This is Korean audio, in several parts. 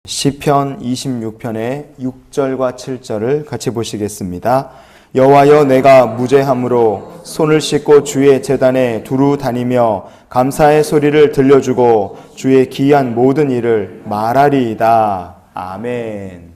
시편 26편의 6절과 7절을 같이 보시겠습니다. 여호와여, 내가 무죄함으로 손을 씻고 주의 제단에 두루 다니며 감사의 소리를 들려주고 주의 기이한 모든 일을 말하리이다. 아멘.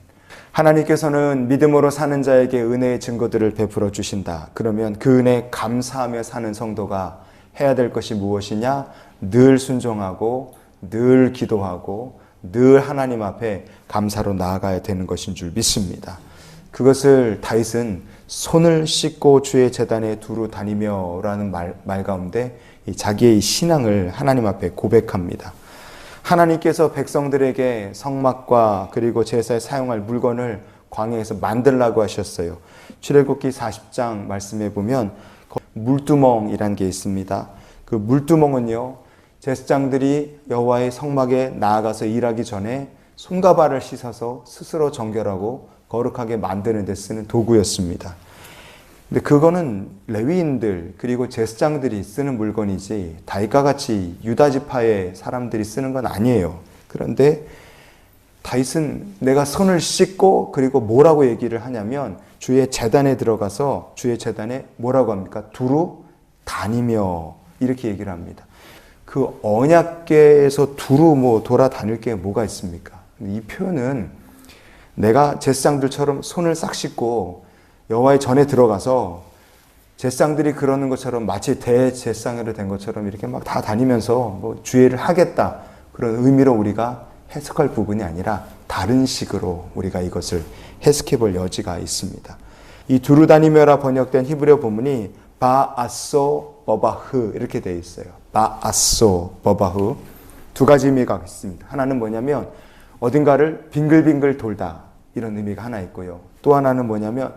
하나님께서는 믿음으로 사는 자에게 은혜의 증거들을 베풀어 주신다. 그러면 그 은혜에 감사하며 사는 성도가 해야 될 것이 무엇이냐? 늘 순종하고 늘 기도하고 늘 하나님 앞에 감사로 나아가야 되는 것인 줄 믿습니다. 그것을 다윗은 손을 씻고 주의 제단에 두루 다니며 라는 말 가운데 자기의 신앙을 하나님 앞에 고백합니다. 하나님께서 백성들에게 성막과 그리고 제사에 사용할 물건을 광야에서 만들라고 하셨어요. 출애굽기 40장 말씀해 보면 물두멍이라는 게 있습니다. 그 물두멍은요, 제사장들이 여호와의 성막에 나아가서 일하기 전에 손과 발을 씻어서 스스로 정결하고 거룩하게 만드는 데 쓰는 도구였습니다. 근데 그거는 레위인들 그리고 제사장들이 쓰는 물건이지 다윗과 같이 유다 지파의 사람들이 쓰는 건 아니에요. 그런데 다윗은 내가 손을 씻고 그리고 뭐라고 얘기를 하냐면 주의 제단에 들어가서 주의 제단에 뭐라고 합니까? 두루 다니며 이렇게 얘기를 합니다. 그 언약궤에서 두루 돌아다닐 게 뭐가 있습니까? 이 표현은 내가 제사장들처럼 손을 싹 씻고 여호와의 전에 들어가서 제사장들이 그러는 것처럼 마치 대제사장으로 된 것처럼 이렇게 막 다 다니면서 주의를 하겠다 그런 의미로 우리가 해석할 부분이 아니라 다른 식으로 우리가 이것을 해석해 볼 여지가 있습니다. 이 두루 다니며라 번역된 히브리어 본문이 바아소 버바흐 이렇게 되어 있어요. 바아소 버바흐 두 가지 의미가 있습니다. 하나는 뭐냐면 어딘가를 빙글빙글 돌다 이런 의미가 하나 있고요. 또 하나는 뭐냐면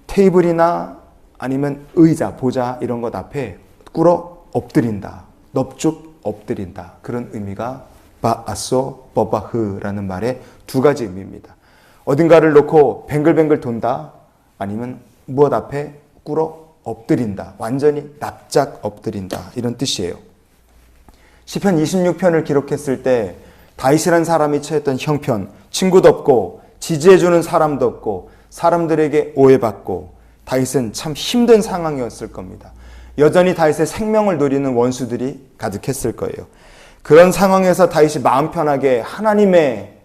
테이블이나 아니면 의자, 보자 이런 것 앞에 꿇어 엎드린다, 넙죽 엎드린다 그런 의미가 바아소 버바흐라는 말의 두 가지 의미입니다. 어딘가를 놓고 뱅글뱅글 돈다 아니면 무엇 앞에 꿇어 엎드린다, 완전히 납작 엎드린다 이런 뜻이에요. 시편 26편을 기록했을 때 다윗이라는 사람이 처했던 형편, 친구도 없고 지지해주는 사람도 없고 사람들에게 오해받고 다윗은 참 힘든 상황이었을 겁니다. 여전히 다윗의 생명을 노리는 원수들이 가득했을 거예요. 그런 상황에서 다윗이 마음 편하게 하나님의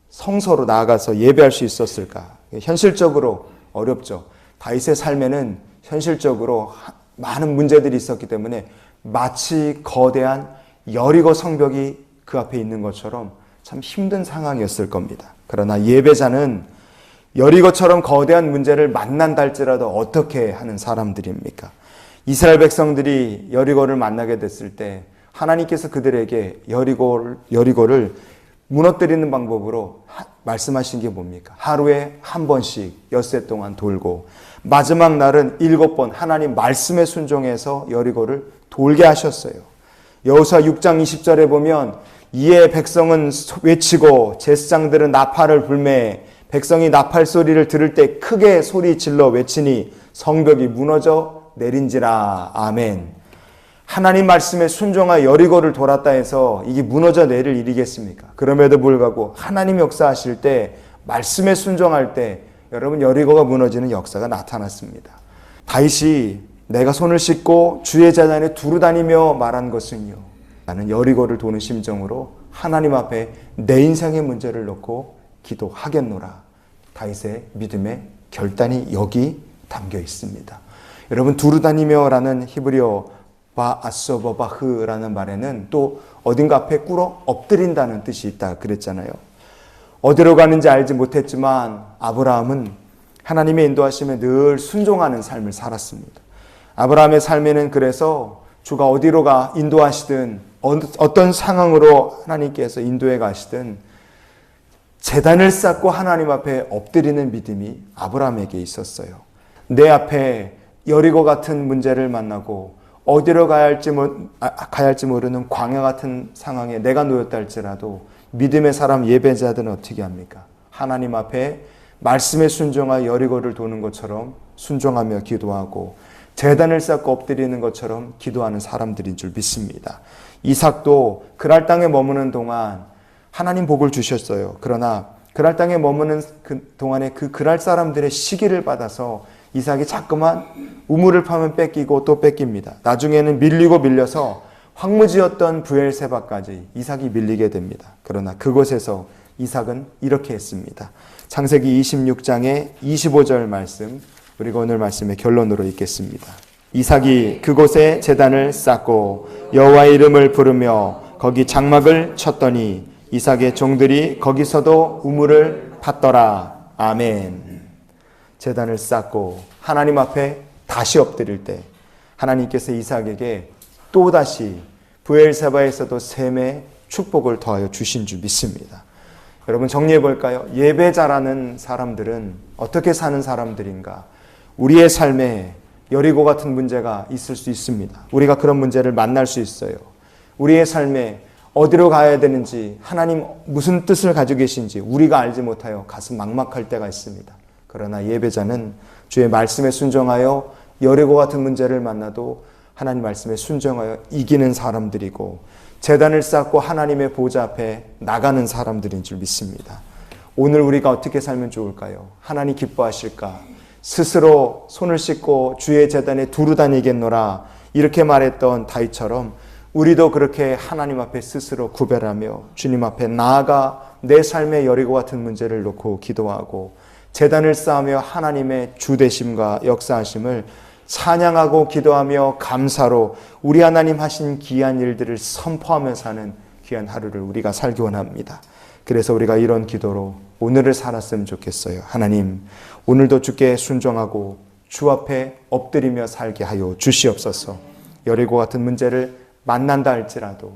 성소로 나아가서 예배할 수 있었을까? 현실적으로 어렵죠. 다윗의 삶에는 현실적으로 많은 문제들이 있었기 때문에 마치 거대한 여리고 성벽이 그 앞에 있는 것처럼 참 힘든 상황이었을 겁니다. 그러나 예배자는 여리고처럼 거대한 문제를 만난다 할지라도 어떻게 하는 사람들입니까? 이스라엘 백성들이 여리고를 만나게 됐을 때 하나님께서 그들에게 여리고를 무너뜨리는 방법으로 말씀하신 게 뭡니까? 하루에 한 번씩 엿새 동안 돌고 마지막 날은 7번 하나님 말씀에 순종해서 여리고를 돌게 하셨어요. 여호수아 6장 20절에 보면 이에 백성은 외치고 제사장들은 나팔을 불매 백성이 나팔 소리를 들을 때 크게 소리 질러 외치니 성벽이 무너져 내린지라. 아멘. 하나님 말씀에 순종하여 여리고를 돌았다 해서 이게 무너져 내릴 일이겠습니까? 그럼에도 불구하고 하나님 역사하실 때 말씀에 순종할 때 여러분 여리고가 무너지는 역사가 나타났습니다. 다윗이 내가 손을 씻고 주의 제단에 두루 다니며 말한 것은요, 나는 여리고를 도는 심정으로 하나님 앞에 내 인생의 문제를 놓고 기도하겠노라. 다윗의 믿음의 결단이 여기 담겨 있습니다. 여러분 두루 다니며라는 히브리어 바아소버바흐라는 말에는 또 어딘가 앞에 꿇어 엎드린다는 뜻이 있다 그랬잖아요. 어디로 가는지 알지 못했지만 아브라함은 하나님의 인도하심에 늘 순종하는 삶을 살았습니다. 아브라함의 삶에는 그래서 주가 어디로 인도하시든 어떤 상황으로 하나님께서 인도해 가시든 제단을 쌓고 하나님 앞에 엎드리는 믿음이 아브라함에게 있었어요. 내 앞에 여리고 같은 문제를 만나고 어디로 가야 할지 모르는 광야 같은 상황에 내가 놓였다 할지라도 믿음의 사람 예배자들은 어떻게 합니까? 하나님 앞에 말씀에 순종하여 여리고를 도는 것처럼 순종하며 기도하고 제단을 쌓고 엎드리는 것처럼 기도하는 사람들인 줄 믿습니다. 이삭도 그랄 땅에 머무는 동안 하나님 복을 주셨어요. 그러나 그랄 땅에 머무는 그 동안에 그 그랄 사람들의 시기를 받아서 이삭이 자꾸만 우물을 파면 뺏기고 또 뺏깁니다. 나중에는 밀리고 밀려서 황무지였던 브엘세바까지 이삭이 밀리게 됩니다. 그러나 그곳에서 이삭은 이렇게 했습니다. 창세기 26장의 25절 말씀, 우리가 오늘 말씀의 결론으로 읽겠습니다. 이삭이 그곳에 제단을 쌓고 여호와의 이름을 부르며 거기 장막을 쳤더니 이삭의 종들이 거기서도 우물을 팠더라. 아멘. 제단을 쌓고 하나님 앞에 다시 엎드릴 때 하나님께서 이삭에게 또다시 브엘세바에서도 셈의 축복을 더하여 주신 줄 믿습니다. 여러분 정리해 볼까요? 예배자라는 사람들은 어떻게 사는 사람들인가? 우리의 삶에 여리고 같은 문제가 있을 수 있습니다. 우리가 그런 문제를 만날 수 있어요. 우리의 삶에 어디로 가야 되는지, 하나님 무슨 뜻을 가지고 계신지 우리가 알지 못하여 가슴 막막할 때가 있습니다. 그러나 예배자는 주의 말씀에 순종하여 여리고 같은 문제를 만나도 하나님 말씀에 순종하여 이기는 사람들이고 제단을 쌓고 하나님의 보좌 앞에 나가는 사람들인 줄 믿습니다. 오늘 우리가 어떻게 살면 좋을까요? 하나님 기뻐하실까? 스스로 손을 씻고 주의 제단에 두루 다니겠노라 이렇게 말했던 다윗처럼 우리도 그렇게 하나님 앞에 스스로 구별하며 주님 앞에 나아가 내 삶의 여리고 같은 문제를 놓고 기도하고 제단을 쌓으며 하나님의 주되심과 역사하심을 찬양하고 기도하며 감사로 우리 하나님 하신 귀한 일들을 선포하며 사는 귀한 하루를 우리가 살기 원합니다. 그래서 우리가 이런 기도로 오늘을 살았으면 좋겠어요. 하나님, 오늘도 주께 순종하고 주 앞에 엎드리며 살게 하여 주시옵소서. 여리고 같은 문제를 만난다 할지라도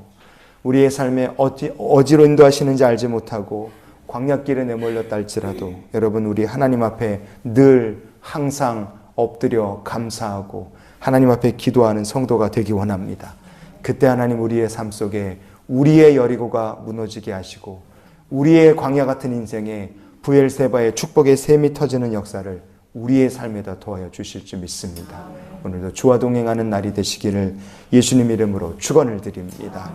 우리의 삶에 어디로 인도하시는지 알지 못하고 광야길에 내몰렸다 할지라도 여러분 우리 하나님 앞에 늘 항상 엎드려 감사하고 하나님 앞에 기도하는 성도가 되기 원합니다. 그때 하나님 우리의 삶 속에 우리의 여리고가 무너지게 하시고 우리의 광야 같은 인생에 브엘세바의 축복의 샘이 터지는 역사를 우리의 삶에다 도와여 주실 줄 믿습니다. 오늘도 주와 동행하는 날이 되시기를 예수님 이름으로 축원을 드립니다.